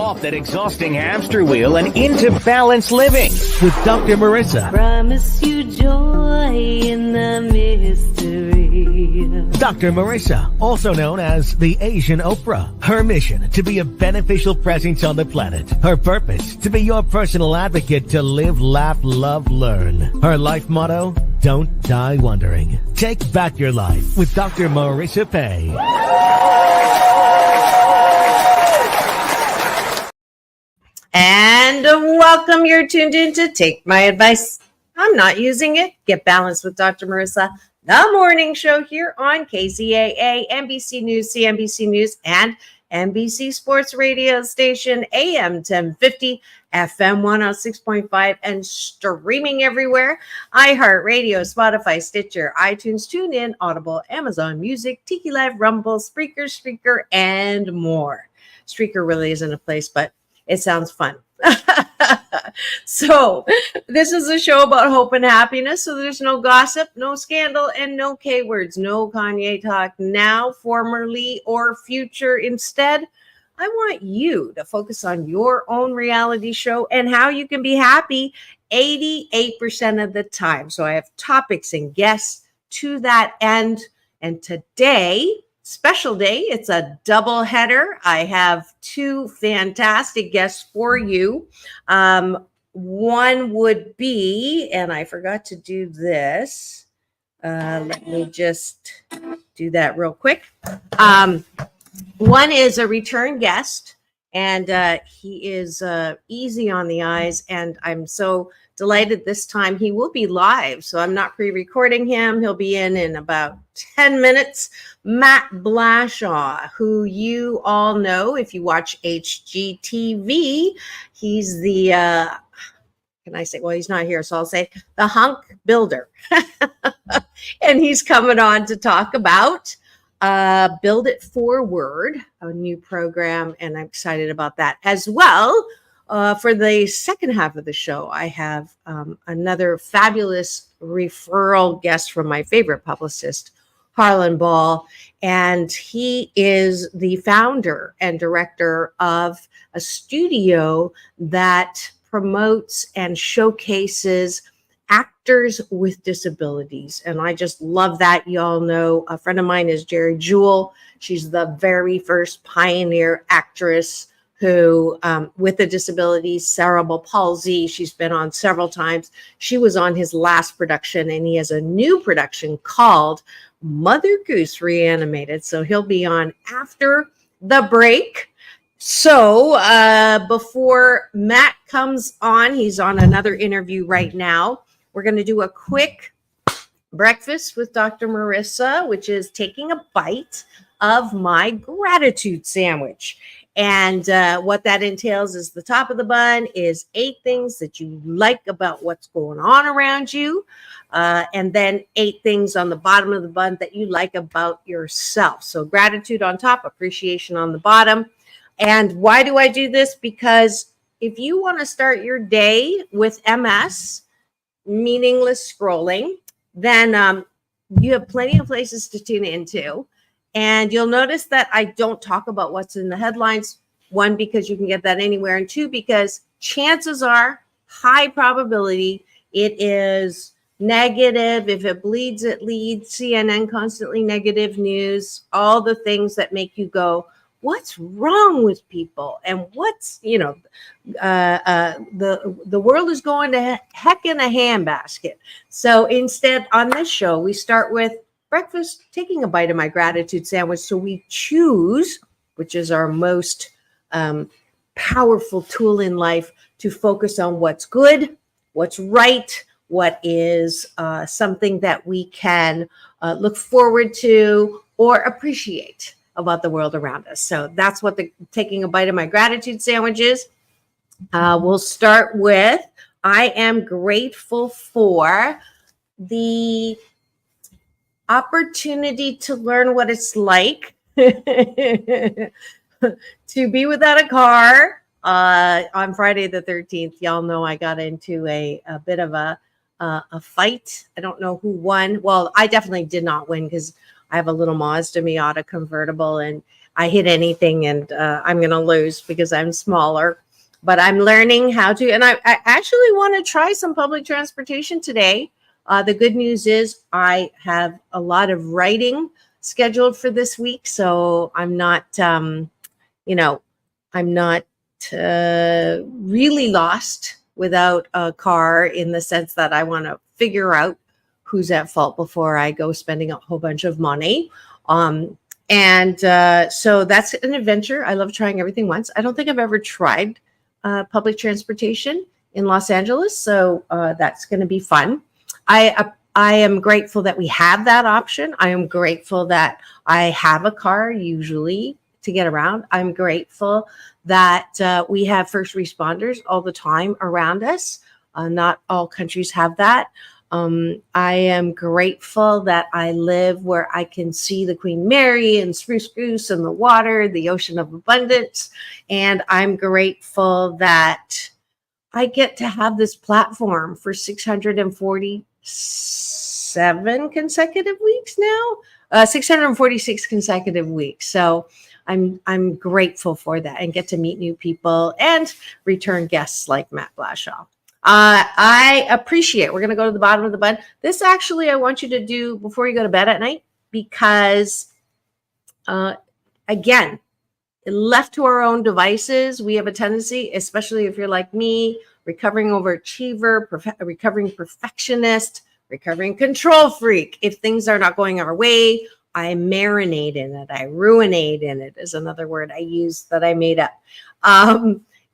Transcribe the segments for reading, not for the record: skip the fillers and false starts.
off that exhausting hamster wheel and into balanced living with Dr. Marissa. Promise you joy in the mystery. Dr. Marissa, also known as the Asian Oprah. Her mission, to be a beneficial presence on the planet. Her purpose, to be your personal advocate to live, laugh, love, learn. Her life motto, don't die wondering. Take back your life with Dr. Marissa Pay. And welcome. You're tuned in to Take My Advice. I'm not using it. Get balanced with Dr. Marissa, the morning show here on KCAA, NBC News, CNBC News, and NBC Sports Radio Station, AM 1050, FM 106.5, and streaming everywhere. iHeartRadio, Spotify, Stitcher, iTunes, TuneIn, Audible, Amazon Music, Tiki Live, Rumble, Spreaker, and more. Spreaker really isn't a place, but it sounds fun. So this is a show about hope and happiness. So there's no gossip, no scandal, and no K words, no Kanye talk now, formerly, or future. Instead, I want you to focus on your own reality show and how you can be happy 88% of the time. So I have topics and guests to that end. And today, special day. It's a double header. I have two fantastic guests for you. One would be, and I forgot to do this. Let me just do that real quick. One is a return guest, and he is easy on the eyes, and I'm so delighted this time he will be live, so I'm not pre-recording him. He'll be in about 10 minutes. Matt Blashaw, who you all know if you watch HGTV. He's the can I say, well, he's not here, so I'll say the hunk builder. And he's coming on to talk about Build It Forward, a new program, and I'm excited about that as well. For the second half of the show, I have another fabulous referral guest from my favorite publicist, Harlan Ball, and he is the founder and director of a studio that promotes and showcases actors with disabilities. And I just love that. Y'all know a friend of mine is Jerry Jewell. She's the very first pioneer actress who, with a disability, cerebral palsy. She's been on several times. She was on his last production, and he has a new production called Mother Goose Reanimated. So he'll be on after the break. So before Matt comes on, he's on another interview right now. We're going to do a quick breakfast with Dr. Marissa, which is taking a bite of my gratitude sandwich. And what that entails is the top of the bun is 8 things that you like about what's going on around you. And then 8 things on the bottom of the bun that you like about yourself. So gratitude on top, appreciation on the bottom. And why do I do this? Because if you want to start your day with MS, meaningless scrolling, then you have plenty of places to tune into. And you'll notice that I don't talk about what's in the headlines. 1, because you can get that anywhere. And 2, because chances are, high probability, it is negative. If it bleeds, it leads. CNN, constantly negative news, all the things that make you go, what's wrong with people? And what's, the world is going to heck in a handbasket. So instead, on this show, we start with breakfast, taking a bite of my gratitude sandwich. So we choose, which is our most powerful tool in life, to focus on what's good, what's right, what is something that we can look forward to or appreciate about the world around us. So that's what the taking a bite of my gratitude sandwich is. We'll start with, I am grateful for the opportunity to learn what it's like to be without a car. On Friday the 13th, y'all know I got into a bit of a fight. I don't know who won. Well, I definitely did not win because I have a little Mazda Miata convertible, and I hit anything and I'm going to lose because I'm smaller. But I'm learning how to, and I actually want to try some public transportation today. The good news is I have a lot of writing scheduled for this week, so I'm not, I'm not really lost without a car, in the sense that I want to figure out who's at fault before I go spending a whole bunch of money. So that's an adventure. I love trying everything once. I don't think I've ever tried public transportation in Los Angeles, so that's going to be fun. I am grateful that we have that option. I am grateful that I have a car usually to get around. I'm grateful that we have first responders all the time around us. Not all countries have that. I am grateful that I live where I can see the Queen Mary and Spruce Goose and the water, the ocean of abundance. And I'm grateful that I get to have this platform for 647 consecutive weeks now, 646 consecutive weeks. So I'm grateful for that, and get to meet new people and return guests like Matt Blashaw. I appreciate, we're going to go to the bottom of the bun. This actually, I want you to do before you go to bed at night, because again, left to our own devices, we have a tendency, especially if you're like me, recovering overachiever, recovering perfectionist, recovering control freak. If things are not going our way, I marinate in it. I ruinate in it is another word I use that I made up.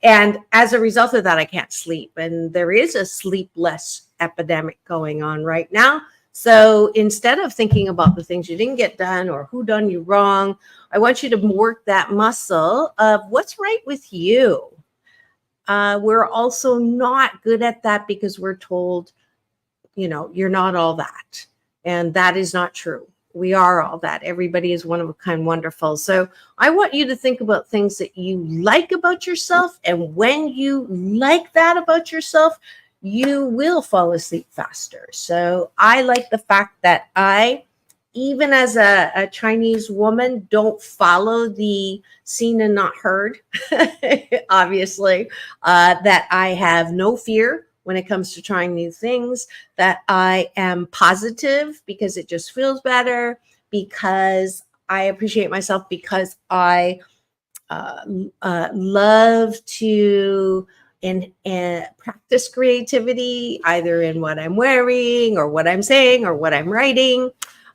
And as a result of that, I can't sleep. And there is a sleepless epidemic going on right now. So instead of thinking about the things you didn't get done or who done you wrong, I want you to work that muscle of what's right with you. We're also not good at that because we're told, you're not all that. And that is not true. We are all that. Everybody is one of a kind, wonderful. So I want you to think about things that you like about yourself. And when you like that about yourself, you will fall asleep faster. So I like the fact that I, even as a Chinese woman, don't follow the seen and not heard, obviously, that I have no fear when it comes to trying new things, that I am positive because it just feels better, because I appreciate myself, because I love to practice creativity, either in what I'm wearing or what I'm saying or what I'm writing.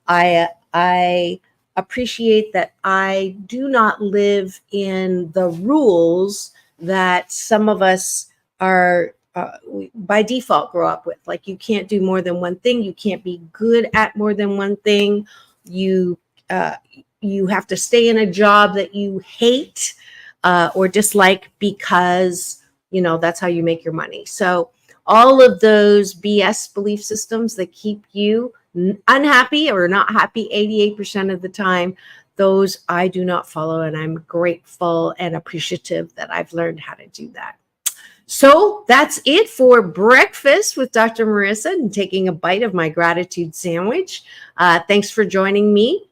I appreciate that I do not live in the rules that some of us are by default grow up with. Like, you can't do more than one thing. You can't be good at more than one thing. You have to stay in a job that you hate or dislike because, that's how you make your money. So all of those BS belief systems that keep you unhappy or not happy 88% of the time, those I do not follow. And I'm grateful and appreciative that I've learned how to do that. So that's it for breakfast with Dr. Marissa, and taking a bite of my gratitude sandwich. Thanks for joining me.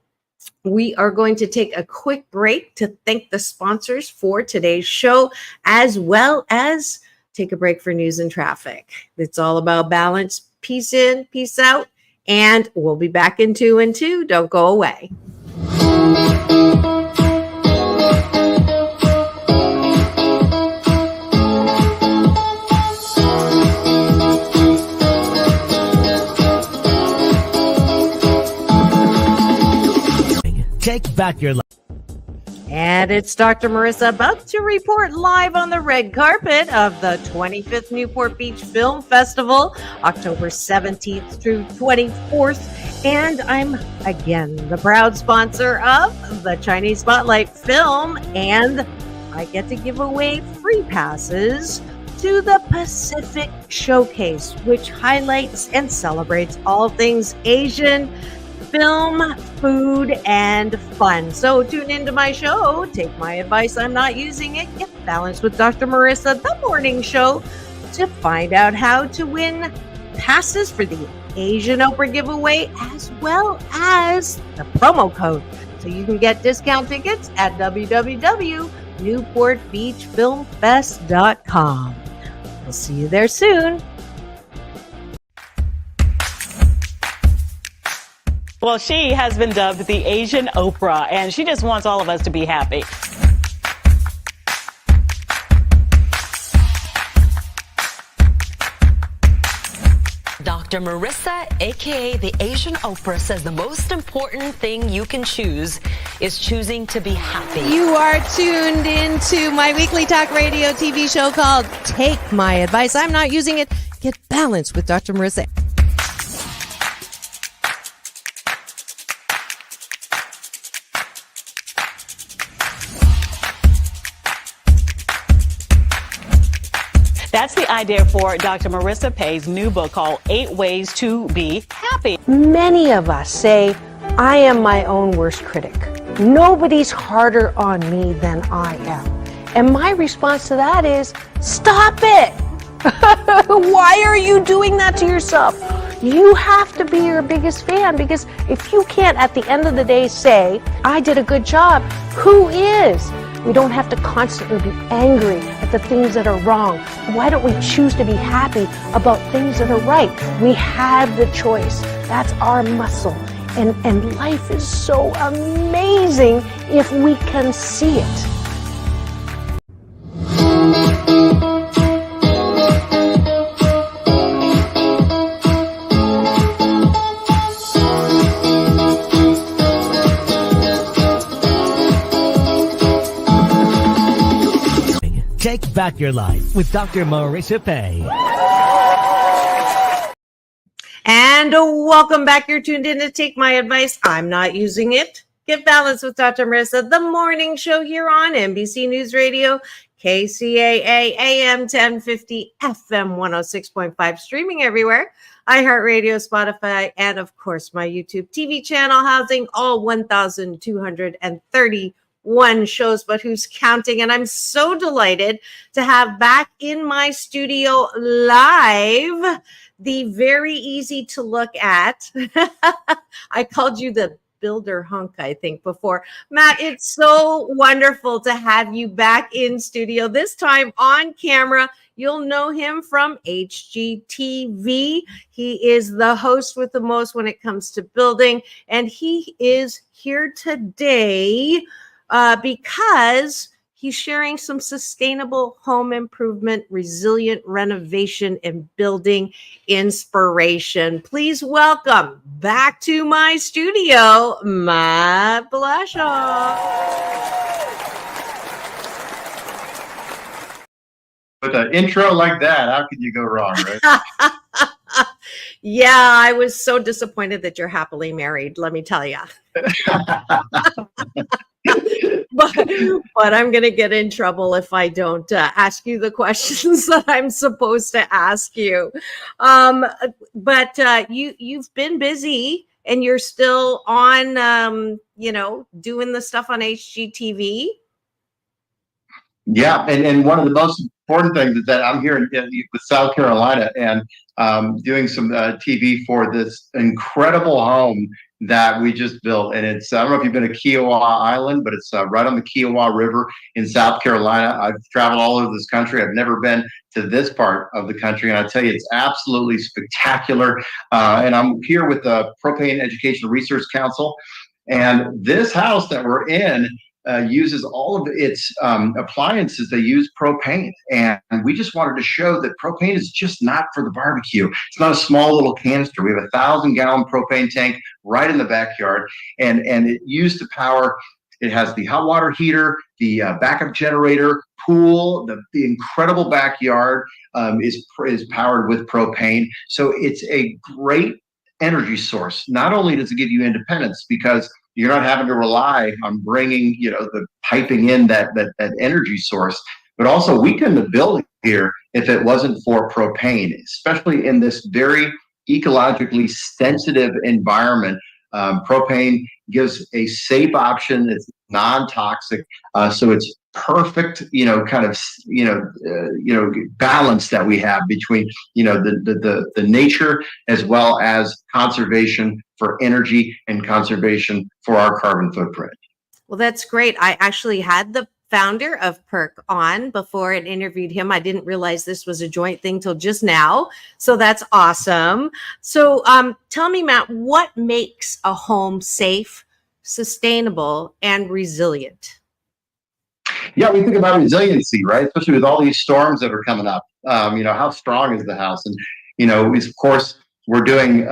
We are going to take a quick break to thank the sponsors for today's show, as well as take a break for news and traffic. It's all about balance. Peace in, peace out, and we'll be back in 2 and 2. Don't go away. Take back your life. And it's Dr. Marissa, about to report live on the red carpet of the 25th Newport Beach Film Festival, October 17th through 24th. And I'm, again, the proud sponsor of the Chinese Spotlight Film, and I get to give away free passes to the Pacific Showcase, which highlights and celebrates all things Asian film, food, and fun. So tune into my show. Take my advice. I'm not using it. Get balanced with Dr. Marissa, the morning show, to find out how to win passes for the Asian Oprah giveaway, as well as the promo code So you can get discount tickets at www.newportbeachfilmfest.com. We'll see you there soon. Well, she has been dubbed the Asian Oprah, and she just wants all of us to be happy. Dr. Marissa, aka the Asian Oprah, says the most important thing you can choose is choosing to be happy. You are tuned into my weekly talk radio TV show called Take My Advice. I'm not using it. Get balanced with Dr. Marissa. That's the idea for Dr. Marissa Pay's new book called 8 Ways to Be Happy. Many of us say, I am my own worst critic. Nobody's harder on me than I am. And my response to that is, stop it! Why are you doing that to yourself? You have to be your biggest fan, because if you can't at the end of the day say, I did a good job, who is? We don't have to constantly be angry at the things that are wrong. Why don't we choose to be happy about things that are right? We have the choice. That's our muscle. And life is so amazing if we can see it. Take back your life with Dr. Marissa Pay. And welcome back. You're tuned in to Take My Advice. I'm not using it. Get balanced with Dr. Marissa, the morning show here on NBC News Radio, KCAA AM 1050, FM 106.5, streaming everywhere. iHeartRadio, Spotify, and of course my YouTube TV channel, housing all 1,231 shows, but who's counting? And I'm so delighted to have back in my studio live the very easy to look at. I called you the builder hunk, I think, before. Matt, it's so wonderful to have you back in studio, this time on camera. You'll know him from HGTV. He is the host with the most when it comes to building, and he is here today because he's sharing some sustainable home improvement, resilient renovation, and building inspiration. Please welcome back to my studio, Matt Blashaw. With an intro like that, how could you go wrong, right? Yeah, I was so disappointed that you're happily married, let me tell you. But I'm going to get in trouble if I don't ask you the questions that I'm supposed to ask you. But you've been busy and you're still on, doing the stuff on HGTV. Yeah, and one of the most important things is that I'm here in South Carolina and doing some TV for this incredible home that we just built. And it's, I don't know if you've been to Kiowa Island, but it's right on the Kiowa River in South Carolina. I've traveled all over this country. I've never been to this part of the country. And I tell you, it's absolutely spectacular. And I'm here with the Propane Educational Research Council. And this house that we're in uses all of its appliances. They use propane, and we just wanted to show that propane is just not for the barbecue. It's not a small little canister. We have a 1,000-gallon propane tank right in the backyard, and it used to power. It has the hot water heater, the backup generator, pool. The incredible backyard is powered with propane. So it's a great energy source. Not only does it give you independence, because you're not having to rely on bringing, the piping in that energy source, but also we couldn't have built here if it wasn't for propane, especially in this very ecologically sensitive environment. Propane gives a safe option. It's non-toxic, so it's perfect, kind of, balance that we have between, the nature as well as conservation for energy and conservation for our carbon footprint. Well, that's great. I actually had the founder of Perk on before and interviewed him. I didn't realize this was a joint thing till just now. So that's awesome. So tell me, Matt, what makes a home safe, sustainable, and resilient? Yeah, we think about resiliency, right? Especially with all these storms that are coming up. How strong is the house? And, of course, we're doing,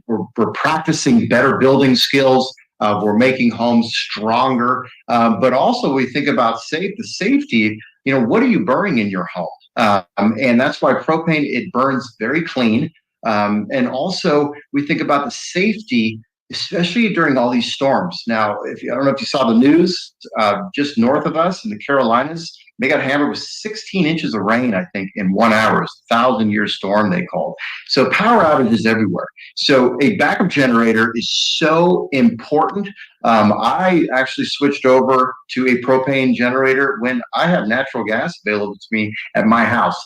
we're practicing better building skills. We're making homes stronger, but also we think about the safety. What are you burning in your home? And that's why propane, it burns very clean. And also we think about the safety, especially during all these storms. Now, I don't know if you saw the news, just north of us in the Carolinas, they got hammered with 16 inches of rain, I think, in 1 hour. It's a 1,000-year storm, they called. So power outages everywhere. So a backup generator is so important. I actually switched over to a propane generator when I have natural gas available to me at my house.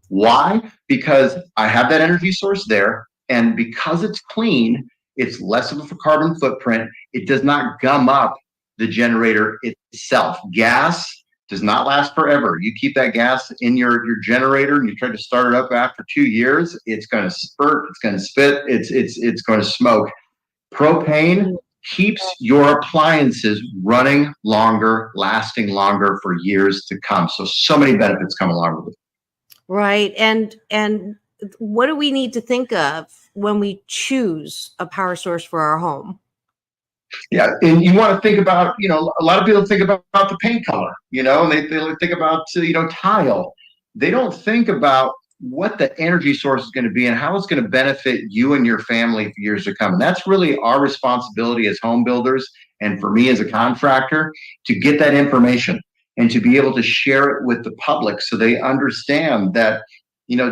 Why? Because I have that energy source there, and because it's clean, it's less of a carbon footprint. It does not gum up the generator itself. Gas does not last forever. You keep that gas in your generator and you try to start it up after 2 years, it's going to spurt, it's going to spit, it's going to smoke. Propane keeps your appliances running longer, lasting longer for years to come. So many benefits come along with it. Right. And what do we need to think of when we choose a power source for our home? Yeah, and you want to think about, a lot of people think about the paint color, and they think about, tile. They don't think about what the energy source is going to be and how it's going to benefit you and your family for years to come. And that's really our responsibility as home builders and for me as a contractor to get that information and to be able to share it with the public so they understand that,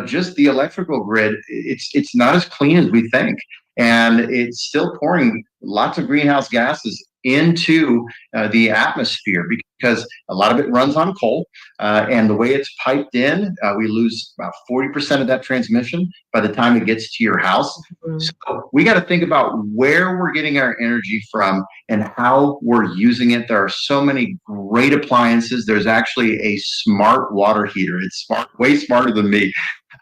just the electrical grid, it's not as clean as we think. And it's still pouring lots of greenhouse gases into the atmosphere because a lot of it runs on coal. And the way it's piped in, we lose about 40% of that transmission by the time it gets to your house. Mm-hmm. So we got to think about where we're getting our energy from and how we're using it. There are so many great appliances. There's actually a smart water heater. It's way smarter than me.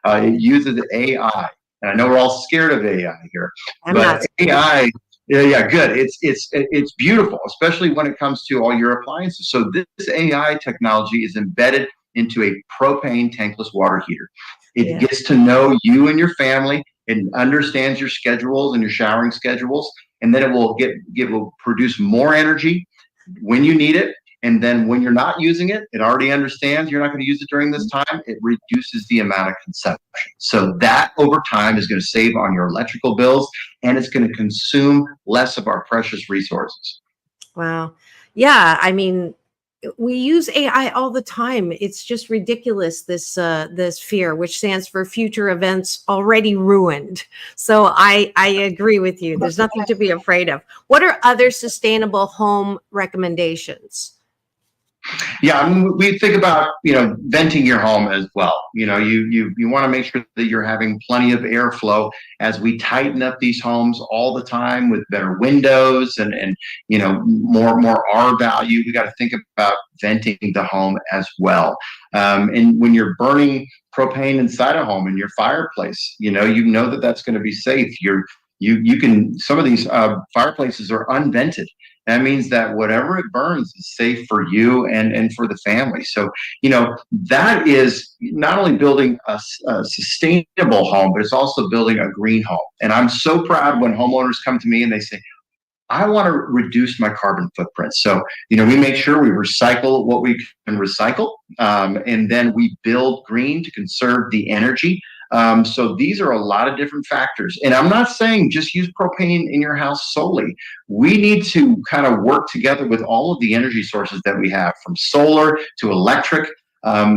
It uses AI. And I know we're all scared of AI here, but AI, yeah, good. It's beautiful, especially when it comes to all your appliances. So this AI technology is embedded into a propane tankless water heater. It gets to know you and your family. It understands your schedules and your showering schedules, and then it will produce more energy when you need it. And then when you're not using it, it already understands you're not going to use it during this time. It reduces the amount of consumption. So that over time is going to save on your electrical bills, and it's going to consume less of our precious resources. Wow. Yeah. I mean, we use AI all the time. It's just ridiculous, this fear, which stands for future events already ruined. So I agree with you. There's nothing to be afraid of. What are other sustainable home recommendations? Yeah, I mean, we think about, venting your home as well. You want to make sure that you're having plenty of airflow as we tighten up these homes all the time with better windows and more R value. We got to think about venting the home as well. And when you're burning propane inside a home in your fireplace, that that's going to be safe. You can, some of these fireplaces are unvented. That means that whatever it burns is safe for you and for the family. So, that is not only building a sustainable home, but it's also building a green home. And I'm so proud when homeowners come to me and they say, I want to reduce my carbon footprint. So, we make sure we recycle what we can recycle, and then we build green to conserve the energy. So these are a lot of different factors. And I'm not saying just use propane in your house solely. We need to kind of work together with all of the energy sources that we have, from solar to electric.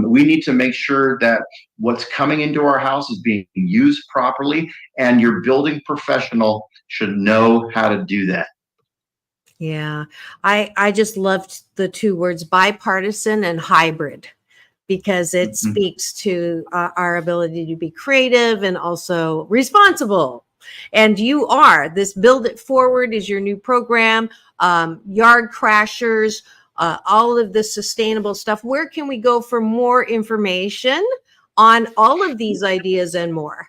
We need to make sure that what's coming into our house is being used properly, and your building professional should know how to do that. Yeah. I just loved the two words bipartisan and hybrid, because it speaks to our ability to be creative and also responsible. And you are. This Build It Forward is your new program. Yard Crashers, all of this sustainable stuff. Where can we go for more information on all of these ideas and more?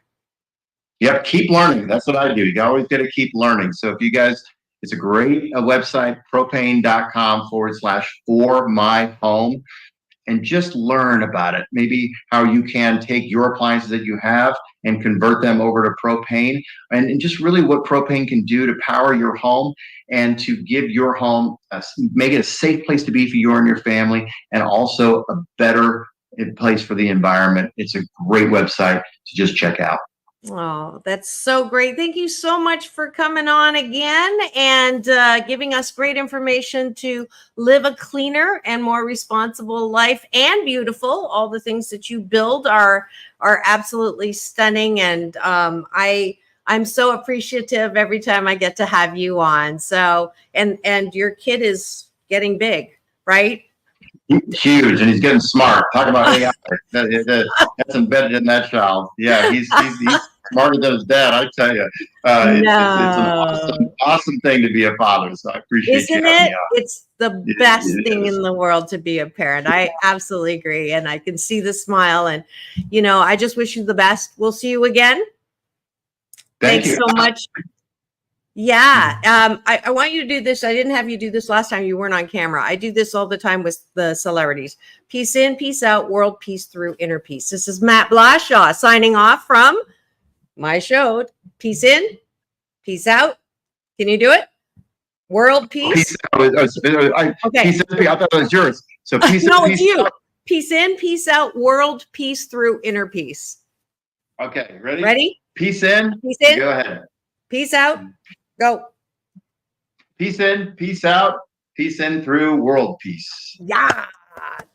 Yep, keep learning. That's what I do. You always got to keep learning. So if you guys, it's a great website, propane.com/for-my-home, and just learn about it. Maybe how you can take your appliances that you have and convert them over to propane, and just really what propane can do to power your home and to give your home, make it a safe place to be for you and your family, and also a better place for the environment. It's a great website to just check out. Oh, that's so great. Thank you so much for coming on again and giving us great information to live a cleaner and more responsible life, and beautiful. All the things that you build are absolutely stunning. And I'm so appreciative every time I get to have you on. So, and your kid is getting big, right? Huge, and he's getting smart. Talk about AI. That's embedded in that child. Yeah, he's smarter than his dad. I tell you, it's an awesome thing to be a father. So I appreciate you having me on. It's the best thing in the world to be a parent. I absolutely agree, and I can see the smile. And I just wish you the best. We'll see you again. Thanks so much. Yeah. I want you to do this. I didn't have you do this last time. You weren't on camera. I do this all the time with the celebrities. Peace in, peace out, world peace through inner peace. This is Matt Blashaw signing off from my show. Peace in, peace out. Can you do it? World peace. Okay. Peace in, I thought it was yours. So peace no, in, it's you. Out. Peace in, peace out, world peace through inner peace. Okay. Ready? Ready? Peace in. Peace in. Go ahead. Peace out. Go. Peace in, peace out, peace in through world peace. Yeah.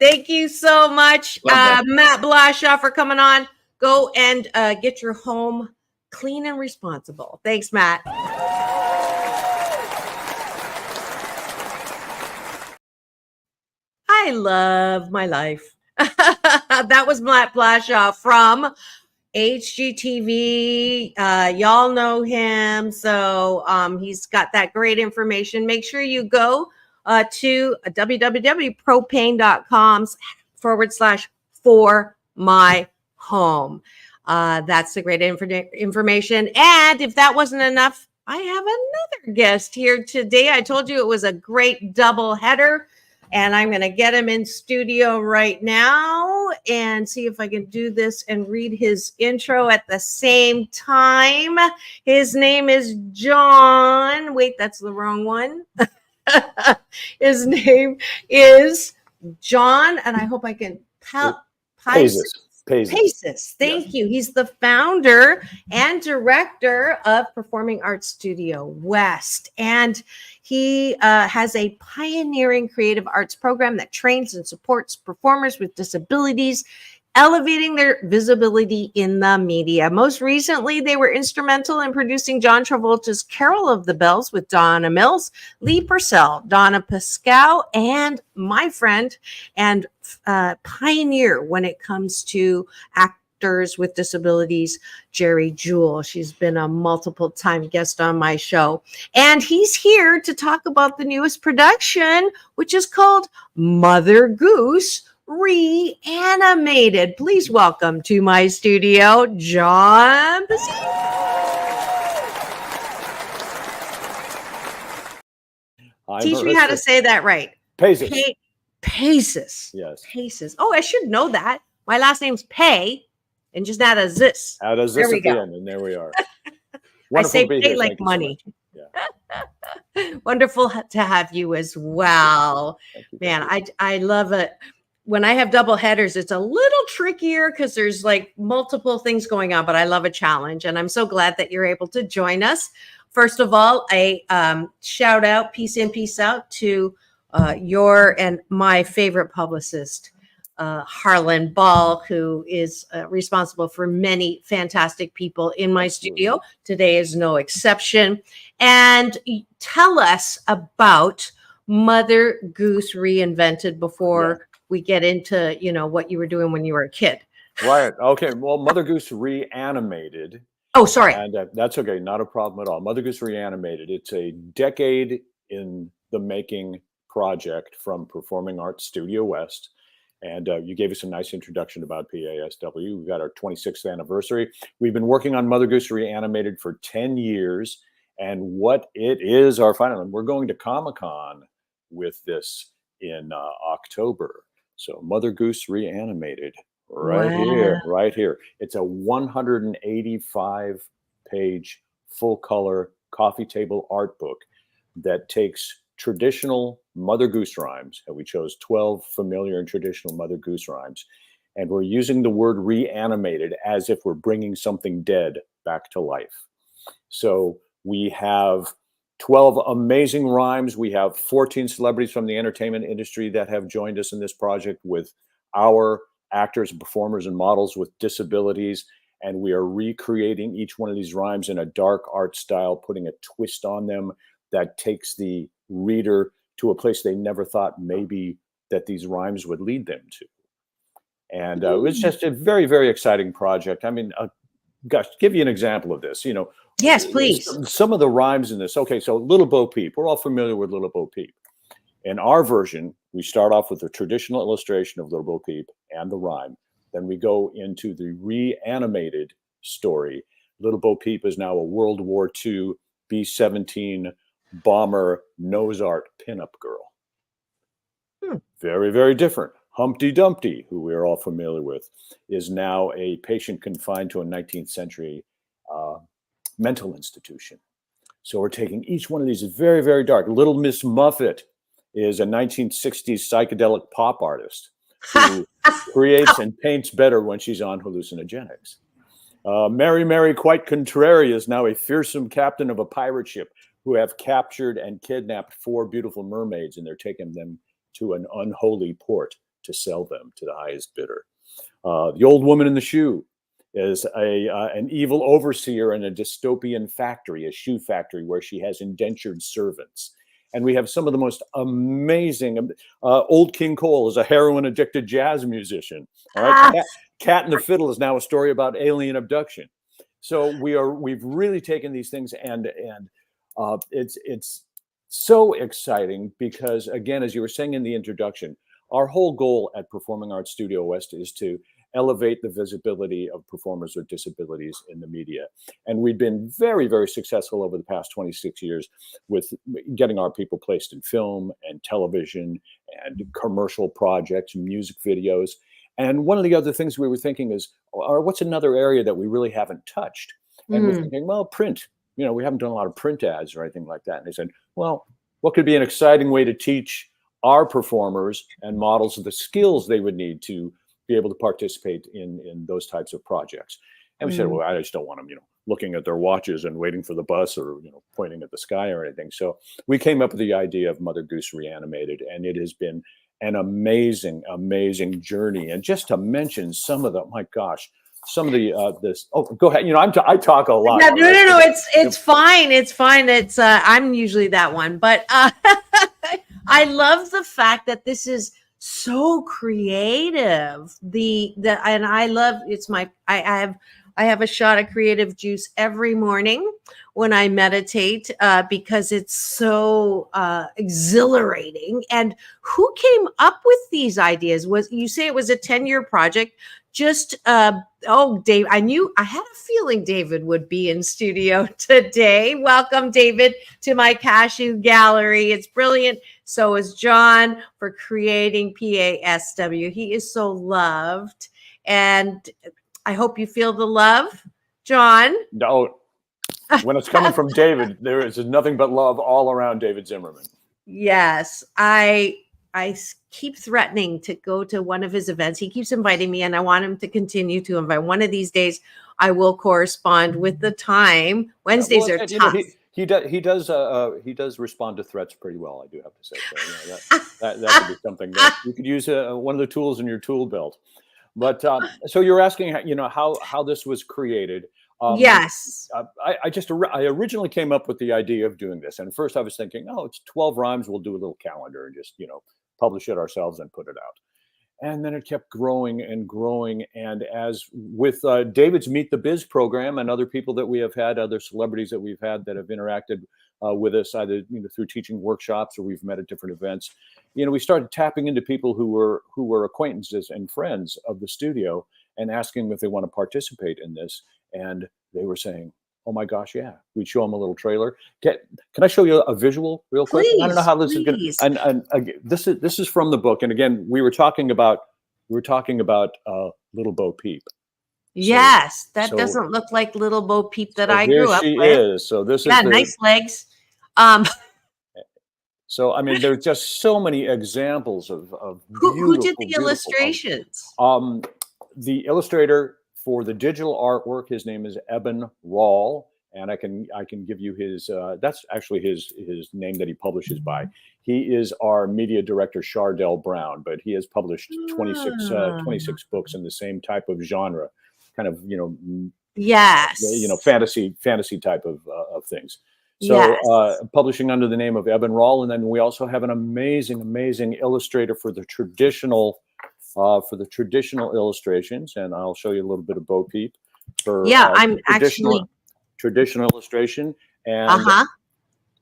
Thank you so much, Matt Blashaw, for coming on. Go and get your home clean and responsible. Thanks, Matt. I love my life. That was Matt Blashaw from HGTV. Y'all know him. So he's got that great information. Make sure you go to www.propane.com/for-my-home. That's the great information. And if that wasn't enough, I have another guest here today. I told you it was a great double header. And I'm going to get him in studio right now and see if I can do this and read his intro at the same time. His name is John. Wait, that's the wrong one. His name is John, and I hope I can Paizis. Thank you. He's the founder and director of Performing Arts Studio West. And he has a pioneering creative arts program that trains and supports performers with disabilities, elevating their visibility in the media. Most recently, they were instrumental in producing John Travolta's Carol of the Bells with Donna Mills, Lee Purcell, Donna Pascal, and my friend and pioneer when it comes to actors with disabilities, Jerry Jewell. She's been a multiple time guest on my show. And he's here to talk about the newest production, which is called Mother Goose Reanimated. Please welcome to my studio, John Paizis. Teach me how to say that right. Paizis. Paizis. Yes. Paizis. Oh, I should know that. My last name's Pay, and just add a zis. Add a zis at the end, and there we are. I say pay like money. So yeah. Wonderful to have you as well. Man, I love it. When I have double headers, it's a little trickier because there's like multiple things going on, but I love a challenge. And I'm so glad that you're able to join us. First of all, a shout out, peace in, peace out to your and my favorite publicist, Harlan Ball, who is responsible for many fantastic people in my studio. Today is no exception. And tell us about Mother Goose Reinvented before we get into, what you were doing when you were a kid. Right. Okay. Well, Mother Goose Reanimated. Oh, sorry. And that's okay. Not a problem at all. Mother Goose Reanimated. It's a decade in the making project from Performing Arts Studio West. And you gave us a nice introduction about PASW. We've got our 26th anniversary. We've been working on Mother Goose Reanimated for 10 years. And what it is, our final, and we're going to Comic-Con with this in October. So Mother Goose Reanimated, right here. It's a 185-page full-color coffee table art book that takes traditional Mother Goose rhymes, and we chose 12 familiar and traditional Mother Goose rhymes, and we're using the word reanimated as if we're bringing something dead back to life. So we have 12 amazing rhymes. We have 14 celebrities from the entertainment industry that have joined us in this project with our actors, performers, and models with disabilities, and we are recreating each one of these rhymes in a dark art style, putting a twist on them that takes the reader to a place they never thought maybe that these rhymes would lead them to. And it was just a very, very exciting project. I mean, gosh, give you an example of this, Yes, please. Some of the rhymes in this. Okay, so Little Bo Peep. We're all familiar with Little Bo Peep. In our version, we start off with a traditional illustration of Little Bo Peep and the rhyme. Then we go into the reanimated story. Little Bo Peep is now a World War II B-17 bomber nose art pinup girl. Very, very different. Humpty Dumpty, who we are all familiar with, is now a patient confined to a 19th century mental institution. So we're taking each one of these is very, very dark. Little Miss Muffet is a 1960s psychedelic pop artist who creates and paints better when she's on hallucinogenics. Mary Mary Quite Contrary is now a fearsome captain of a pirate ship who have captured and kidnapped 4 beautiful mermaids, and they're taking them to an unholy port to sell them to the highest bidder. The Old Woman in the Shoe is an evil overseer in a dystopian factory, a shoe factory where she has indentured servants. And we have some of the most amazing, Old King Cole is a heroin-addicted jazz musician. All right, Cat and the Fiddle is now a story about alien abduction. So we've really taken these things and it's so exciting because, again, as you were saying in the introduction, our whole goal at Performing Arts Studio West is to elevate the visibility of performers with disabilities in the media. And we've been very, very successful over the past 26 years with getting our people placed in film and television and commercial projects, music videos. And one of the other things we were thinking is, what's another area that we really haven't touched? And we're thinking, well, print. We haven't done a lot of print ads or anything like that. And they said, well, what could be an exciting way to teach our performers and models the skills they would need to be able to participate in those types of projects? And we said, well, I just don't want them, looking at their watches and waiting for the bus or, pointing at the sky or anything. So we came up with the idea of Mother Goose Reanimated, and it has been an amazing, amazing journey. And just to mention some of the, my gosh, some of the this. Oh, go ahead. I talk a lot. No. It's fine. It's fine. It's I'm usually that one, but I love the fact that this is so creative. And I love it's my I have a shot of creative juice every morning when I meditate because it's so exhilarating. And who came up with these ideas? You say it was a 10-year project? Just Dave, I had a feeling David would be in studio today. Welcome, David, to my cashew gallery. It's brilliant. So is John for creating PASW. He is so loved, and I hope you feel the love, John. No, when it's coming from David, there is nothing but love all around David Zimmerman. Yes, I keep threatening to go to one of his events. He keeps inviting me, and I want him to continue to invite. One of these days, I will correspond with the time. Wednesdays are tough. He does respond to threats pretty well, I do have to say. So, that could be something that you could use, one of the tools in your tool belt. But so you're asking, how this was created. Yes. I originally came up with the idea of doing this, and first I was thinking, oh, it's 12 rhymes. We'll do a little calendar and just publish it ourselves and put it out. And then it kept growing and growing. And as with David's Meet the Biz program and other people that we have had, other celebrities that we've had that have interacted with us, either through teaching workshops or we've met at different events, we started tapping into people who were acquaintances and friends of the studio and asking if they want to participate in this. And they were saying, oh my gosh, yeah. We'd show them a little trailer. Can I show you a visual real quick? Please, I don't know how this is going to. And again, this is from the book. And again, we were talking about Little Bo Peep. Yes, that doesn't look like Little Bo Peep that I grew up with. Here she is. So this is nice legs. So I mean, there's just so many examples of who did the illustrations? The illustrator for the digital artwork, his name is Eben Rawl, and I can give you his. That's actually his name that he publishes by. He is our media director, Shardell Brown, but he has published 26 books in the same type of genre, kind of yes, fantasy type of things. So yes. Publishing under the name of Eben Rawl, and then we also have an amazing illustrator for the traditional illustrations, and I'll show you a little bit of Bo Peep for I'm actually traditional illustration, and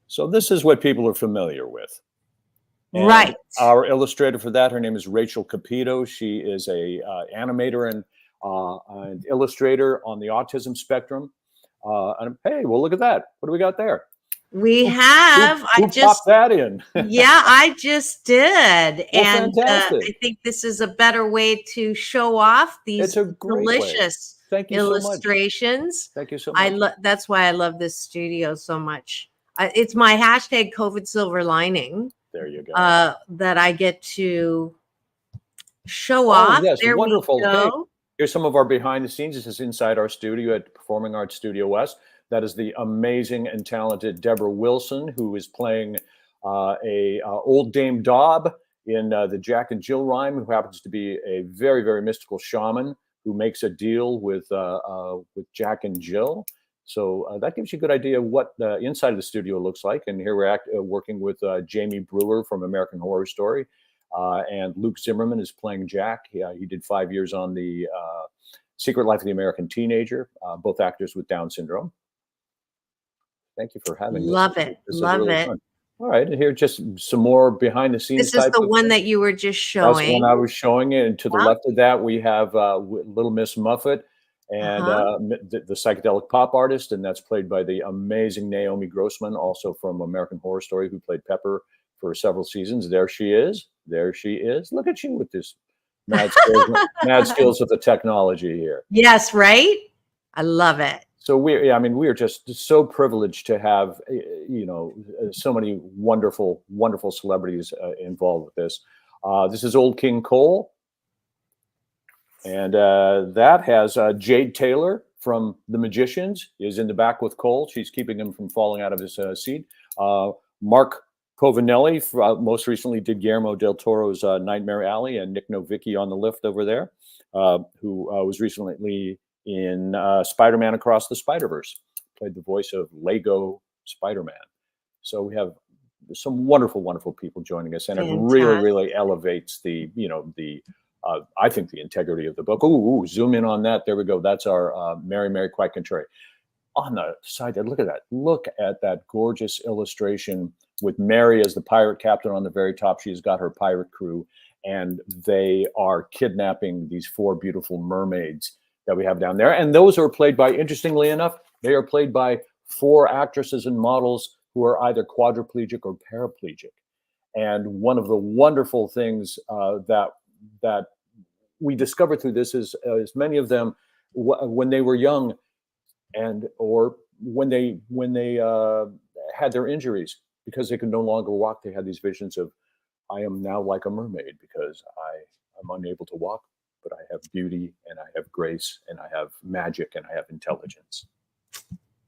so this is what people are familiar with. And right. Our illustrator for that, her name is Rachel Capito. She is a animator and illustrator on the autism spectrum. And hey, well, look at that. What do we got there? We have. Who popped that in? Yeah, I just did. Well, and I think this is a better way to show off these delicious illustrations. Thank you so much. That's why I love this studio so much. It's my hashtag COVID silver lining. There you go. That I get to show off. Yes, there wonderful. We go. Here's some of our behind the scenes. This is inside our studio at Performing Arts Studio West. That is the amazing and talented Deborah Wilson, who is playing a old Dame Daub in the Jack and Jill rhyme, who happens to be a very, very mystical shaman who makes a deal with Jack and Jill. So that gives you a good idea of what the inside of the studio looks like. And here we're working with Jamie Brewer from American Horror Story. And Luke Zimmerman is playing Jack. He did 5 years on the Secret Life of the American Teenager, both actors with Down syndrome. Thank you for having me. Love it. Love it. Fun. All right. And here, just some more behind the scenes. This is the one that you were just showing. That's the one I was showing it. And to the left of that, we have Little Miss Muffet and the psychedelic pop artist. And that's played by the amazing Naomi Grossman, also from American Horror Story, who played Pepper for several seasons. There she is. There she is. Look at you with this mad skills with the technology here. Yes, right? I love it. So we are just so privileged to have, so many wonderful celebrities involved with this. This is Old King Cole. And that has Jade Taylor from The Magicians is in the back with Cole. She's keeping him from falling out of his seat. Mark Covinelli most recently did Guillermo del Toro's Nightmare Alley, and Nick Novicki on the lift over there, who was recently in Spider-Man Across the Spider-Verse, played the voice of Lego Spider-Man. So we have some wonderful people joining us, and it really elevates I think the integrity of the book. Ooh, zoom in on that. There we go. That's our Mary Quite Contrary. On the side there, look at that. Look at that gorgeous illustration with Mary as the pirate captain on the very top. She's got her pirate crew, and they are kidnapping these 4 beautiful mermaids that we have down there. And those are played by, interestingly enough, they are played by 4 actresses and models who are either quadriplegic or paraplegic. And one of the wonderful things that we discovered through this is many of them, when they were young, or when they had their injuries, because they could no longer walk, they had these visions of, I am now like a mermaid because I am unable to walk, but I have beauty and I have grace and I have magic and I have intelligence.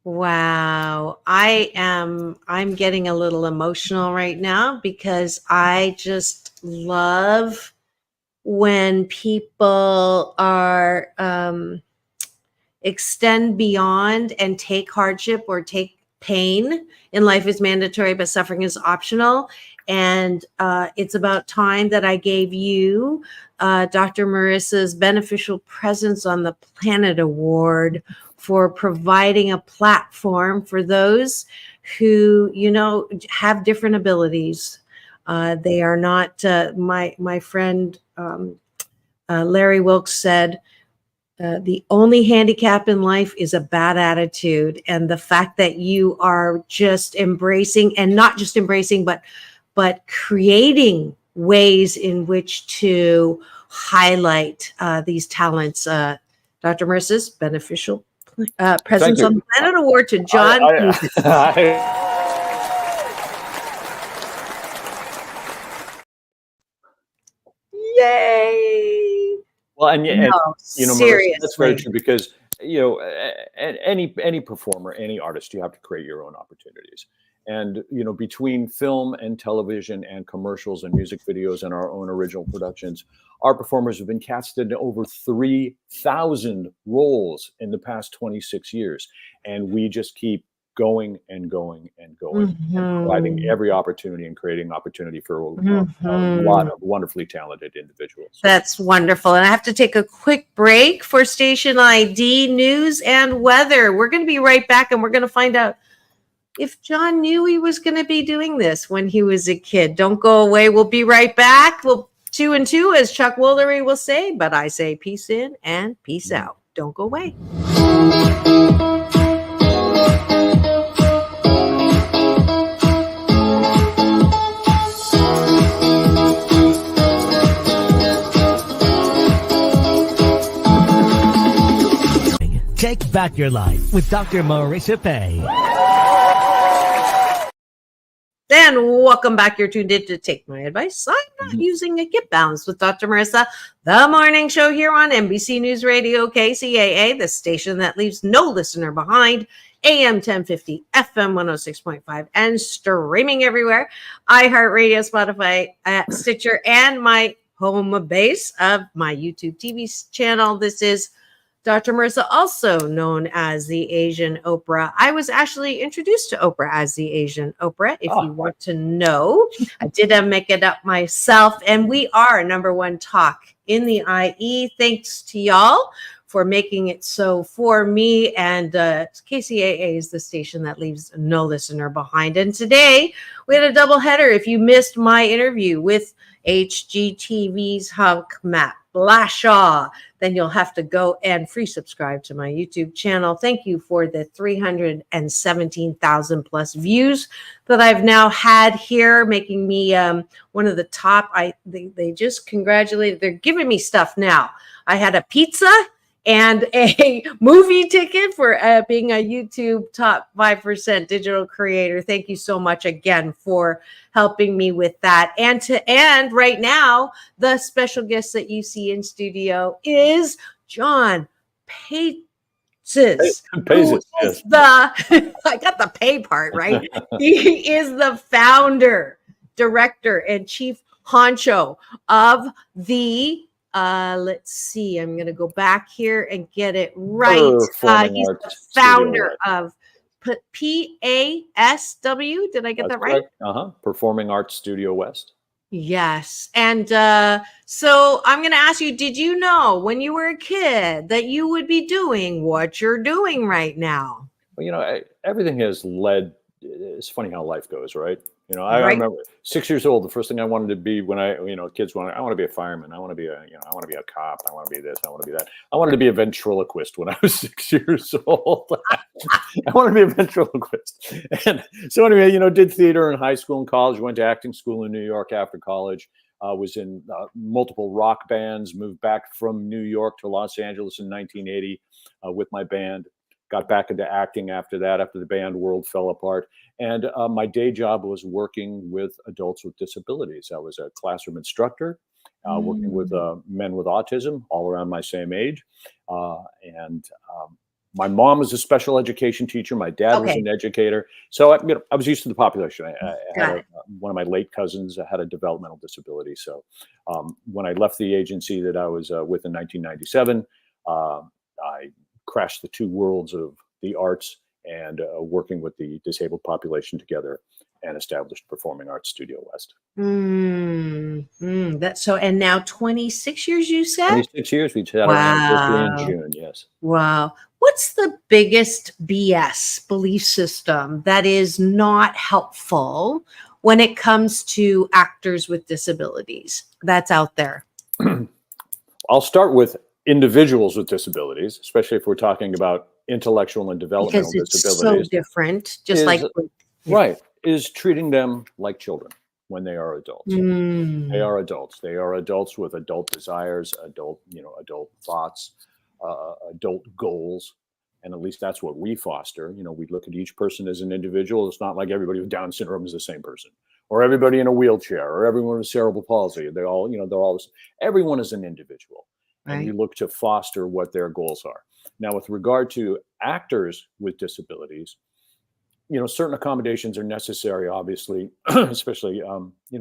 Wow. I'm getting a little emotional right now because I just love when people are extend beyond and take hardship or take pain in life is mandatory, but suffering is optional. And it's about time that I gave you Dr. Marissa's Beneficial Presence on the Planet Award for providing a platform for those who, you know, have different abilities. They are not, my friend Larry Wilkes said, the only handicap in life is a bad attitude. And the fact that you are just embracing, and not just embracing, but creating ways in which to highlight these talents. Dr. Marissa's Beneficial Presence on the Planet Award to John Paizis. Yay! Well, and you know, seriously. Marissa, that's very true, because you know, any performer, any artist, you have to create your own opportunities. And you know, between film and television and commercials and music videos and our own original productions, our performers have been casted in over 3,000 roles in the past 26 years, and we just keep going and going and going, and providing every opportunity and creating opportunity for a lot of wonderfully talented individuals. That's wonderful. And I have to take a quick break for station ID, news, and weather. We're going to be right back, and we're going to find out if John knew he was going to be doing this when he was a kid. Don't go away. We'll be right back. We'll 2 and 2, as Chuck Woolery will say, but I say peace in and peace out. Don't go away. Take back your life with Dr. Marissa Pay. And welcome back. You're tuned in to Take My Advice. I'm not using a Get Balanced with Dr. Marissa, the morning show here on NBC News Radio, KCAA, the station that leaves no listener behind, AM 1050, FM 106.5, and streaming everywhere. iHeartRadio, Spotify, Stitcher, and my home base of my YouTube TV channel. This is Dr. Marissa, also known as the Asian Oprah. I was actually introduced to Oprah as the Asian Oprah. If you want to know, I did make it up myself, and we are #1 talk in the IE. Thanks to y'all for making it so for me. And KCAA is the station that leaves no listener behind. And today we had a double header. If you missed my interview with HGTV's hunk Matt Blashaw, then you'll have to go and free subscribe to my YouTube channel. Thank you for the 317,000 plus views that I've now had here, making me one of the top. They just congratulated. They're giving me stuff now. I had a pizza and a movie ticket for being a YouTube top 5% digital creator. Thank you so much again for helping me with that. And right now, the special guest that you see in studio is John Paizis. Paizis, yes. I got the pay part right. He is the founder, director, and chief honcho of the let's see, I'm going to go back here and get it right. He's the founder of PASW. Did I get that right? Performing Arts Studio West. Yes. And so I'm going to ask you, did you know when you were a kid that you would be doing what you're doing right now? Well, you know, everything has led. It's funny how life goes, right? You know, I remember 6 years old. The first thing I wanted to be when I want to be a fireman. I want to be I want to be a cop. I want to be this. I want to be that. I wanted to be a ventriloquist when I was 6 years old. I want to be a ventriloquist. And so anyway, you know, did theater in high school and college. Went to acting school in New York after college. Was in multiple rock bands. Moved back from New York to Los Angeles in 1980 with my band. Got back into acting after that, after the band world fell apart. And my day job was working with adults with disabilities. I was a classroom instructor, working with men with autism, all around my same age. And My mom was a special education teacher. My dad was an educator. So I was used to the population. I had one of my late cousins had a developmental disability. So when I left the agency that I was with in 1997, I crashed the two worlds of the arts and working with the disabled population together, and established Performing Arts Studio West. That's so, and now 26 years, you said? 26 years. We had our anniversary in June, yes. Wow. What's the biggest BS belief system that is not helpful when it comes to actors with disabilities that's out there? I'll start with individuals with disabilities, especially if we're talking about intellectual and developmental disabilities. So different, just like right, is treating them like children when they are adults. They are adults. They are adults with adult desires, adult thoughts, adult goals. And at least that's what we foster. We look at each person as an individual. It's not like everybody with Down syndrome is the same person, or everybody in a wheelchair, or everyone with cerebral palsy. They're all, everyone is an individual. Right. And you look to foster what their goals are. Now, with regard to actors with disabilities, certain accommodations are necessary, obviously, especially,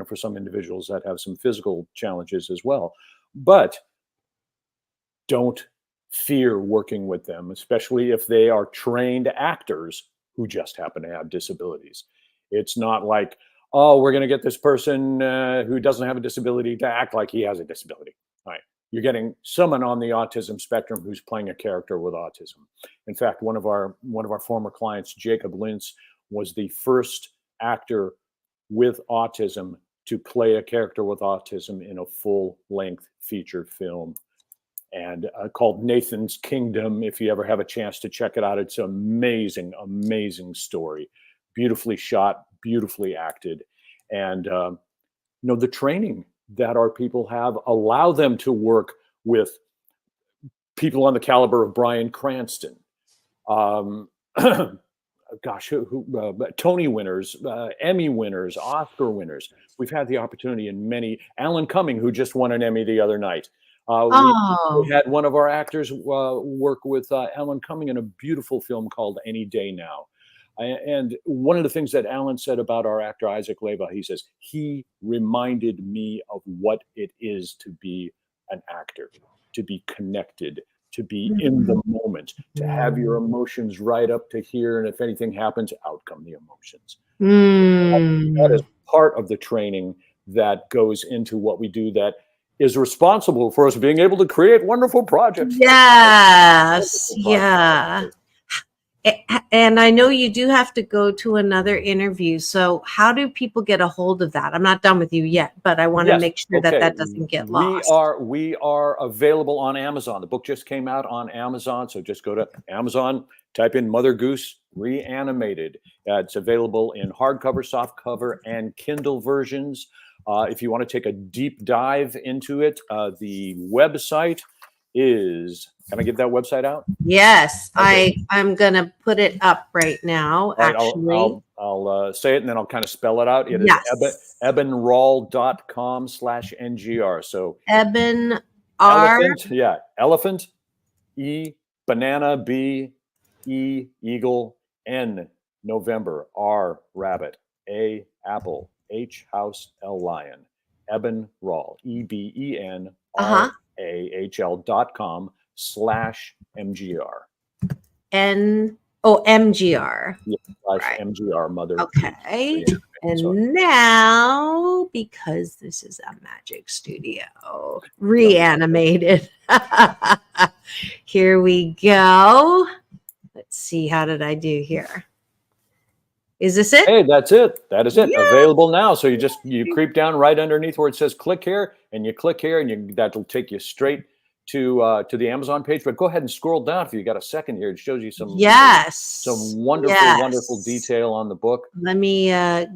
for some individuals that have some physical challenges as well. But don't fear working with them, especially if they are trained actors who just happen to have disabilities. It's not like, oh, we're going to get this person who doesn't have a disability to act like he has a disability. Right. You're getting someone on the autism spectrum who's playing a character with autism. In fact, one of our former clients, Jacob Lintz, was the first actor with autism to play a character with autism in a full-length feature film, and called Nathan's Kingdom. If you ever have a chance to check it out, it's an amazing, amazing story. Beautifully shot, beautifully acted, and the training that our people have allow them to work with people on the caliber of Bryan Cranston, Tony winners, Emmy winners, Oscar winners. We've had the opportunity in many. Alan Cumming, who just won an Emmy the other night. We had one of our actors work with Alan Cumming in a beautiful film called Any Day Now. And one of the things that Alan said about our actor, Isaac Leva, he says, he reminded me of what it is to be an actor, to be connected, to be in the moment, to have your emotions right up to here. And if anything happens, out come the emotions. That is part of the training that goes into what we do that is responsible for us being able to create wonderful projects. Yes. Yeah. And I know you do have to go to another interview. So how do people get a hold of that? I'm not done with you yet, but I want to make sure that doesn't get lost. We are available on Amazon. The book just came out on Amazon. So just go to Amazon, type in Mother Goose Reanimated. It's available in hardcover, softcover, and Kindle versions. If you want to take a deep dive into it, the website is, can I get that website out? Yes, okay. I'm going to put it up right now, actually. I'll say it and then I'll kind of spell it out. It is ebenroll.com/NGR. So Eben elephant, elephant, E, banana, B, E, eagle, N, November, R, rabbit, A, apple, H, house, L, lion, Ebenroll, EbenRAHL.com/MGR. MGR. Yeah, /MGR, Mother. Okay. And now, because this is a magic studio, reanimated. Here we go. Let's see. How did I do here? Is this it? Hey, that's it. That is it. Yeah. Available now. So you creep down right underneath where it says click here, and you click here, and that'll take you straight to the Amazon page. But go ahead and scroll down if you got a second here. It shows you some wonderful detail on the book. Let me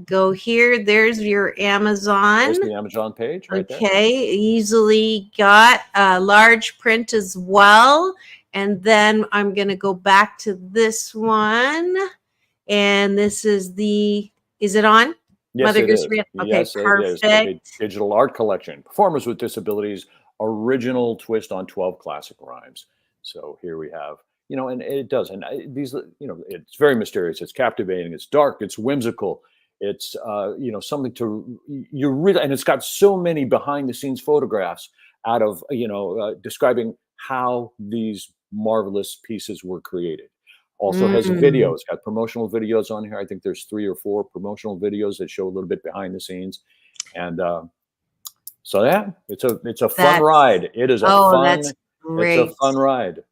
go here. There's your Amazon. There's the Amazon page right there. Okay, easily got large print as well. And then I'm going to go back to this one. And this is is it on? Yes, Mother Goose Reanimated. Okay, yes, perfect. It is. Digital art collection. Performers with Disabilities, original twist on 12 classic rhymes. So here we have and it does. And these, it's very mysterious. It's captivating. It's dark. It's whimsical. It's, something to, you really, and it's got so many behind the scenes photographs out of, describing how these marvelous pieces were created. Also has videos, got promotional videos on here. I think there's 3 or 4 promotional videos that show a little bit behind the scenes. And so yeah, it's a fun ride. It is that's great. it's a fun ride.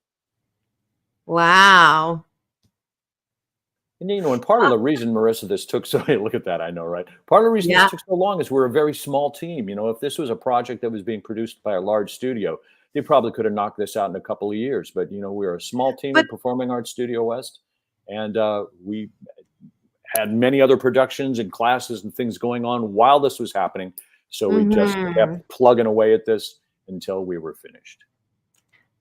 Wow. And part of the reason, Marissa, this took so look at that, I know, right? Part of the reason this took so long is we're a very small team. If this was a project that was being produced by a large studio, they probably could have knocked this out in a couple of years. But we're a small team at Performing Arts Studio West, and we had many other productions and classes and things going on while this was happening. So we just kept plugging away at this until we were finished.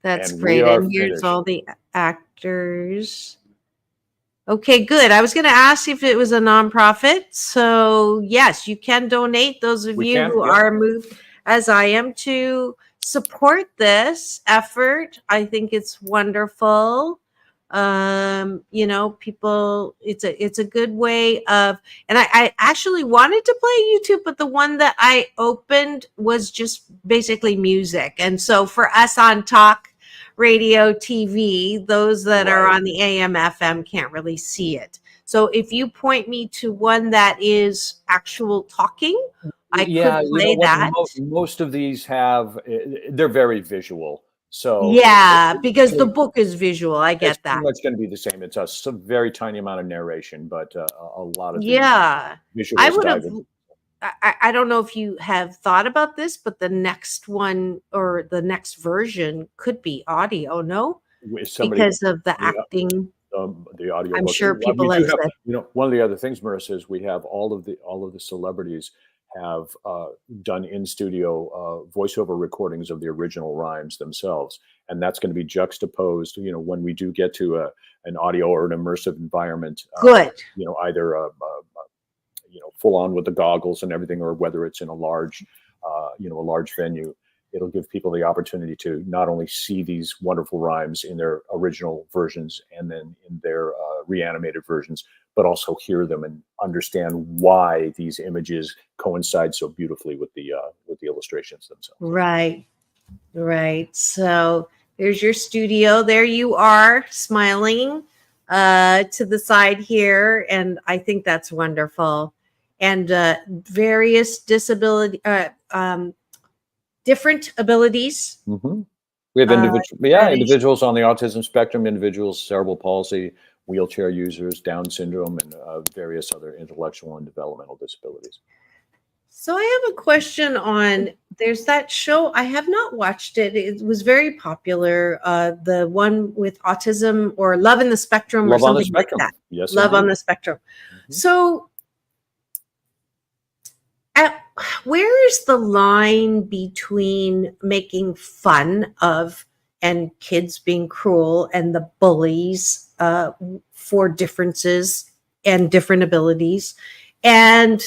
That's great. And here's all the actors. Okay, good. I was going to ask if it was a nonprofit. So yes, you can donate. Those of you who are moved, as I am, to support this effort. I think it's wonderful. People, it's a good way of, and I actually wanted to play YouTube, but the one that I opened was just basically music. And so for us on Talk Radio TV, those that are on the AM FM can't really see it. So if you point me to one that is actual talking, I could play that. Most of these they're very visual. So because the book is visual. I get that. It's pretty much going to be the same. It's a very tiny amount of narration, but a lot of visuals. I would have. I don't know if you have thought about this, but the next one or the next version could be audio. No, because of the acting. The audio. I'm sure people have said. One of the other things, Marissa, is we have all of the celebrities have done in-studio voiceover recordings of the original rhymes themselves. And that's going to be juxtaposed, when we do get to an audio or an immersive environment. Good. Either, full on with the goggles and everything, or whether it's in a large venue. It'll give people the opportunity to not only see these wonderful rhymes in their original versions and then in their reanimated versions, but also hear them and understand why these images coincide so beautifully with the illustrations themselves. Right. So there's your studio. There you are, smiling to the side here, and I think that's wonderful. And various disability. Different abilities. We have individuals on the autism spectrum, individuals, cerebral palsy, wheelchair users, Down syndrome, and various other intellectual and developmental disabilities. So I have a question on, there's that show, I have not watched it. It was very popular. The one with autism, or Love in the Spectrum, or something like that. Yes, Love on the Spectrum. So where is the line between making fun of and kids being cruel and the bullies for differences and different abilities, and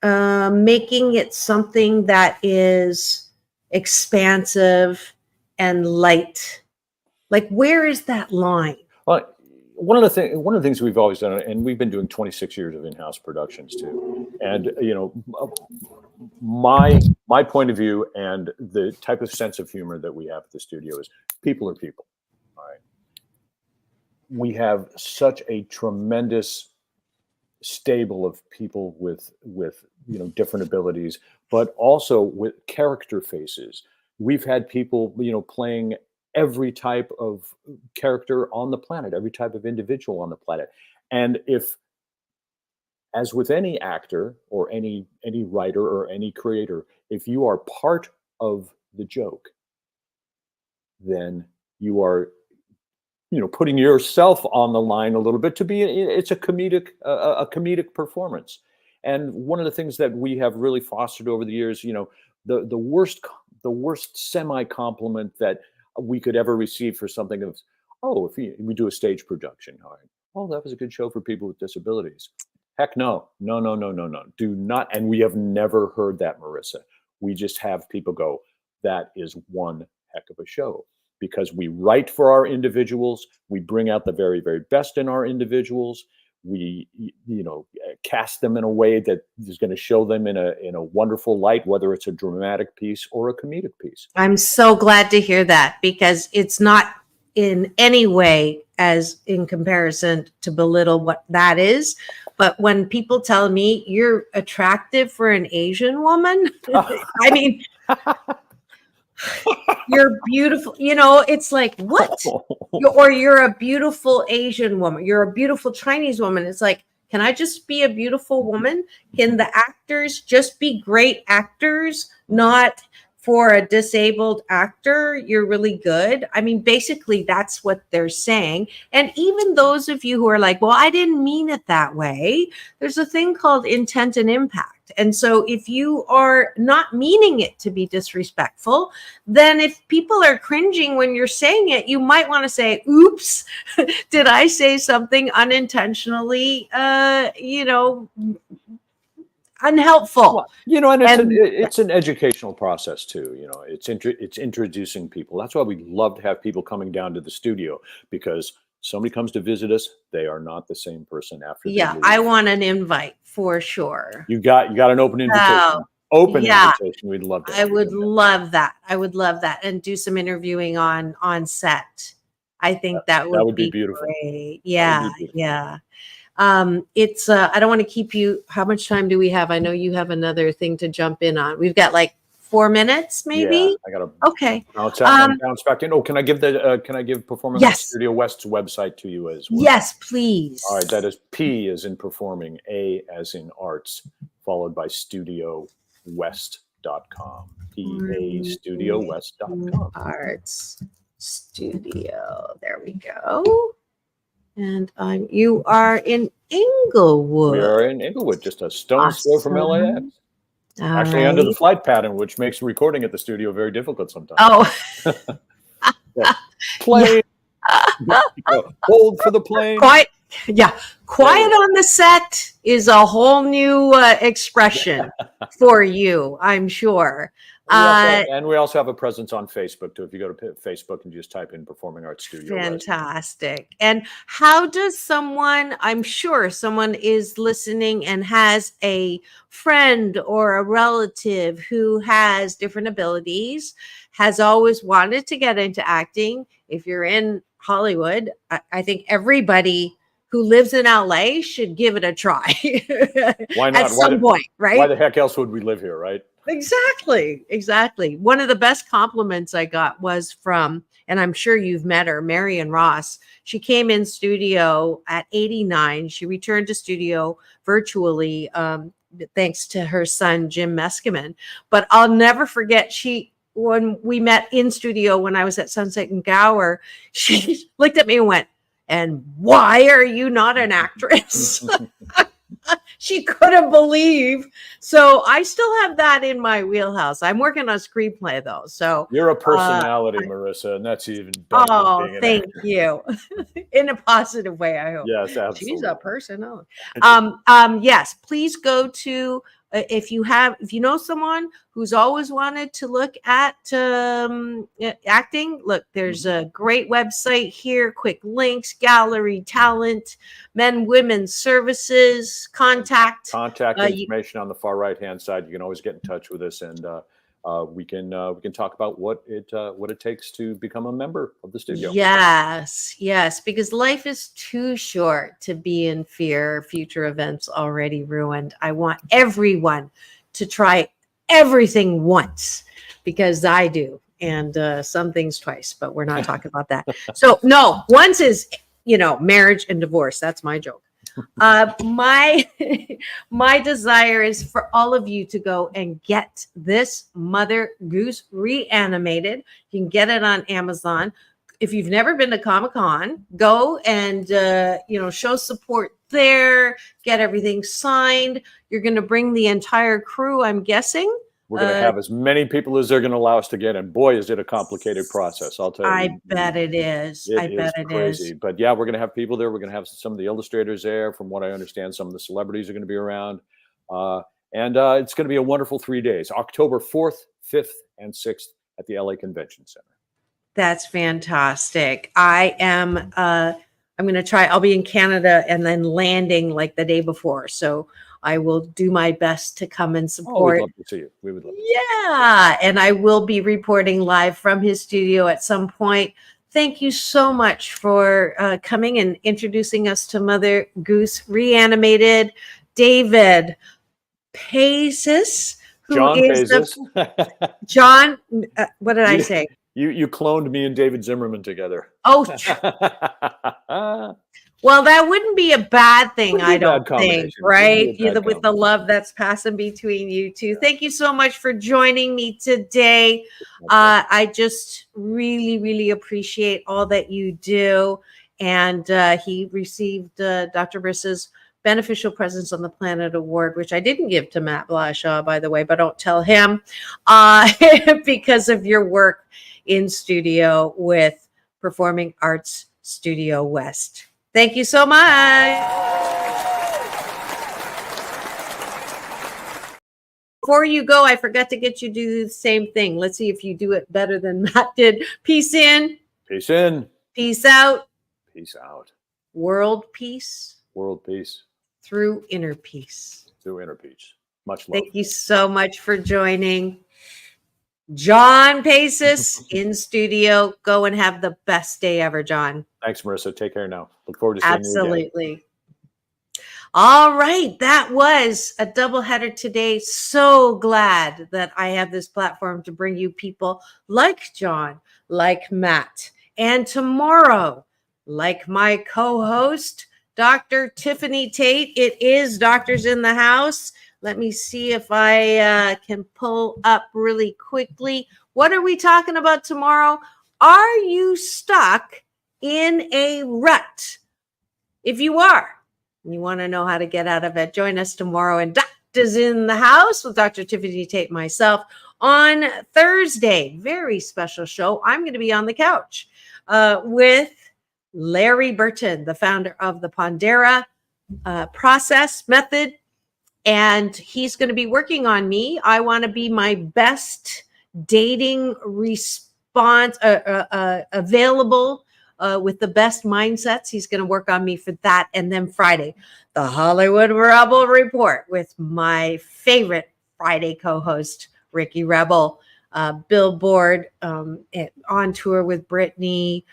making it something that is expansive and light? Like, where is that line? Well, one of the things we've always done, and we've been doing 26 years of in-house productions too. And my point of view and the type of sense of humor that we have at the studio is people are people. All right. We have such a tremendous stable of people with different abilities, but also with character faces. We've had people playing every type of character on the planet, every type of individual on the planet. And if, as with any actor or any writer or any creator, if you are part of the joke, then you are putting yourself on the line a little bit to be, it's a comedic performance. And one of the things that we have really fostered over the years, the worst semi-compliment that we could ever receive for something of, if we do a stage production, all right, that was a good show for people with disabilities. Heck no, do not. And we have never heard that, Marissa. We just have people go, that is one heck of a show. because we write for our individuals. We bring out the very, very best in our individuals. We, cast them in a way that is going to show them in a wonderful light, whether it's a dramatic piece or a comedic piece. I'm so glad to hear that, because it's not in any way as in comparison to belittle what that is. But when people tell me you're attractive for an Asian woman, I mean, you're beautiful. It's like, what? Or you're a beautiful Asian woman. You're a beautiful Chinese woman. It's like, can I just be a beautiful woman? Can the actors just be great actors, not for a disabled actor, you're really good? I mean, basically, that's what they're saying. And even those of you who are like, well, I didn't mean it that way, there's a thing called intent and impact. And so if you are not meaning it to be disrespectful, then if people are cringing when you're saying it, you might want to say, oops, did I say something unintentionally, unhelpful? Well, and it's an educational process too. It's introducing people. That's why we love to have people coming down to the studio, because somebody comes to visit us, they are not the same person after. Yeah, I want an invite for sure. You got an open invitation. Invitation. We'd love to. I would love that. I would love that, and do some interviewing on set. I think that would be beautiful. Great. Yeah, yeah. It's I don't want to keep you. How much time do we have? I know you have another thing to jump in on. We've got like 4 minutes, maybe. Yeah, I got to. Okay. Bounce back in. Oh, can I give Performing Arts Studio West's website to you as well? Yes, please. All right, that is P as in performing, A as in arts, followed by studiowest.com. PAStudiowest.com. Arts Studio. There we go. And you are in Inglewood. We are in Inglewood, just a stone's throw from LAX. Actually, right. Under the flight pattern, which makes recording at the studio very difficult sometimes. Oh. Plane. Hold for the plane. Quiet on the set is a whole new expression for you, I'm sure. We also have a presence on Facebook too. If you go to Facebook and just type in Performing Arts Studio. Fantastic. And how does someone, I'm sure someone is listening and has a friend or a relative who has different abilities, has always wanted to get into acting. If you're in Hollywood, I think everybody who lives in LA should give it a try. Why not? At some point, right? Why the heck else would we live here, right? Exactly. One of the best compliments I got was from, and I'm sure you've met her, Marion Ross. She came in studio at 89. She returned to studio virtually, thanks to her son, Jim Meskimen. But I'll never forget, when we met in studio when I was at Sunset and Gower, she looked at me and went, "And why are you not an actress?" She couldn't believe. So I still have that in my wheelhouse. I'm working on a screenplay though. So you're a personality, Marissa, and that's even better. Oh, thank you. In a positive way, I hope. Yes, absolutely. She's a personality. Yes, please go to if you know someone who's always wanted to look at acting, look, there's a great website here, quick links, gallery, talent, men, women services, contact information on the far right hand side. You can always get in touch with us, and we can talk about what it takes to become a member of the studio. Yes, because life is too short to be in fear. Future events already ruined. I want everyone to try everything once, because I do, and some things twice, but we're not talking about that. So no, once is marriage and divorce. That's my joke. My desire is for all of you to go and get this Mother Goose Reanimated. You can get it on Amazon. If you've never been to Comic-Con, go and show support there, get everything signed. You're going to bring the entire crew, I'm guessing. We're going to have as many people as they're going to allow us to get, and boy, is it a complicated process. I'll tell you. I bet it is. I bet it is. But yeah, we're going to have people there. We're going to have some of the illustrators there. From what I understand, some of the celebrities are going to be around. And it's going to be a wonderful 3 days, October 4th, 5th, and 6th at the LA Convention Center. That's fantastic. I'm going to try. I'll be in Canada and then landing like the day before. So I will do my best to come and Oh, we'd support. love to see you. We would love to. Yeah. And I will be reporting live from his studio at some point. Thank you so much for coming and introducing us to Mother Goose Reanimated. David Paizis, who John is Paizis. John, what did I say? You cloned me and David Zimmerman together. Oh, well, that wouldn't be a bad thing, Wouldn't be I a bad don't think, combination. right? Wouldn't be a bad With the love that's passing between you two. Thank you so much for joining me today. I just really, really appreciate all that you do. And he received Dr. Marissa's Beneficial Presence on the Planet Award, which I didn't give to Matt Blashaw, by the way, but don't tell him because of your work in studio with Performing Arts Studio West. Thank you so much. Before you go, I forgot to get you to do the same thing. Let's see if you do it better than Matt did. Peace in. Peace in. Peace out. Peace out. World peace. World peace. Through inner peace. Through inner peace. Much love. Thank you so much for joining. John Paizis in studio. Go and have the best day ever, John. Thanks, Marissa. Take care now. Look forward to seeing you again. Absolutely. All right. That was a doubleheader today. So glad that I have this platform to bring you people like John, like Matt, and tomorrow, like my co-host, Dr. Tiffany Tate. It is Doctors in the House. Let me see if I can pull up really quickly. What are we talking about tomorrow? Are you stuck in a rut? If you are, and you want to know how to get out of it, join us tomorrow in Doctors in the House with Dr. Tiffany Tate and myself on Thursday. Very special show. I'm going to be on the couch with Larry Burton, the founder of the Pondera process method. And he's going to be working on me. I want to be my best dating response available with the best mindsets. He's going to work on me for that. And then Friday, the Hollywood Rebel Report with my favorite Friday co-host, Ricky Rebel. Billboard, on tour with Britney,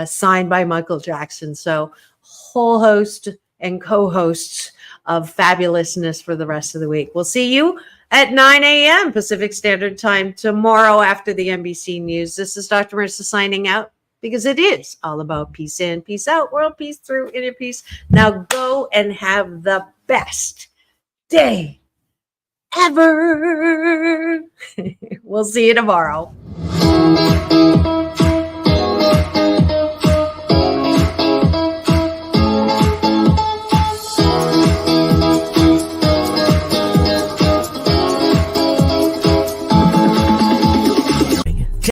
signed by Michael Jackson. So whole host and co-hosts of fabulousness for the rest of the week. We'll see you at 9 a.m. Pacific Standard Time tomorrow after the NBC News. This is Dr. Marissa signing out because it is all about peace in, peace out, world peace through inner peace. Now go and have the best day ever. We'll see you tomorrow.